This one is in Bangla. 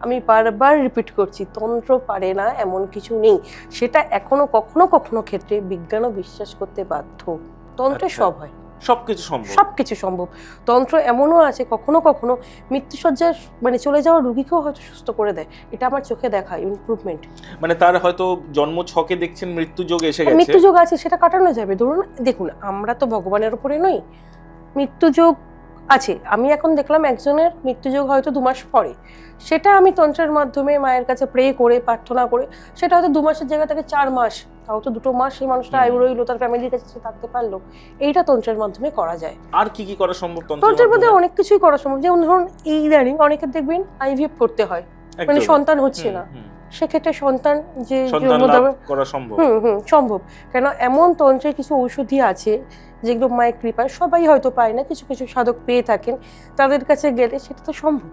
আমি বারবার রিপিট করছি, তন্ত্র পারে না এমন কিছু নেই। সেটা এখনো কখনো কখনো ক্ষেত্রে বিজ্ঞানও বিশ্বাস করতে বাধ্য। তন্ত্রে সব হয়, সবকিছু সম্ভব। সবকিছু সম্ভব। তন্ত্র এমনও আছে কখনো কখনো মৃত্যুসজ্জায় মানে চলে যাওয়া রুগীকেও হয়তো সুস্থ করে দেয়। এটা আমার চোখে দেখা ইমপ্রুভমেন্ট। মানে তার হয়তো জন্ম ছকে দেখছেন মৃত্যুযোগ এসে গেছে, মৃত্যুযোগ আছে, সেটা কাটানো যাবে। ধরুন দেখুন, আমরা তো ভগবানের উপরে নই, মৃত্যুযোগ আছে। আমি এখন দেখলাম একজনের মৃত্যুযোগ হয়তো 2 মাস পরে, সেটা আমি তন্ত্রের মাধ্যমে মায়ের কাছে প্রে করে প্রার্থনা করে সেটা হয়তো 2 মাসের জায়গা থেকে 4 মাস, তাও তো 2 মাস সেই মানুষটা আয়ু রইলো, তার ফ্যামিলির কাছে সে থাকতে পারলো। এইটা তন্ত্রের মাধ্যমে করা যায়। আর কি কি করা সম্ভব তন্ত্রের মধ্যে অনেক কিছুই করা সম্ভব। যেমন ধরুন এই ইদানিং অনেকের দেখবেন আইভিএফ করতে হয়, মানে সন্তান হচ্ছে না, সেক্ষেত্রে সন্তান যে জন্ম দেবে করা সম্ভব। সম্ভব। কেন এমন তন্ত্রের কিছু ঔষধি আছে যেগুলো মায়ের কৃপায় সবাই হয়তো পায় না, কিছু কিছু সাধক পেয়ে থাকেন, তাদের কাছে গেলে সেটা তো সম্ভব।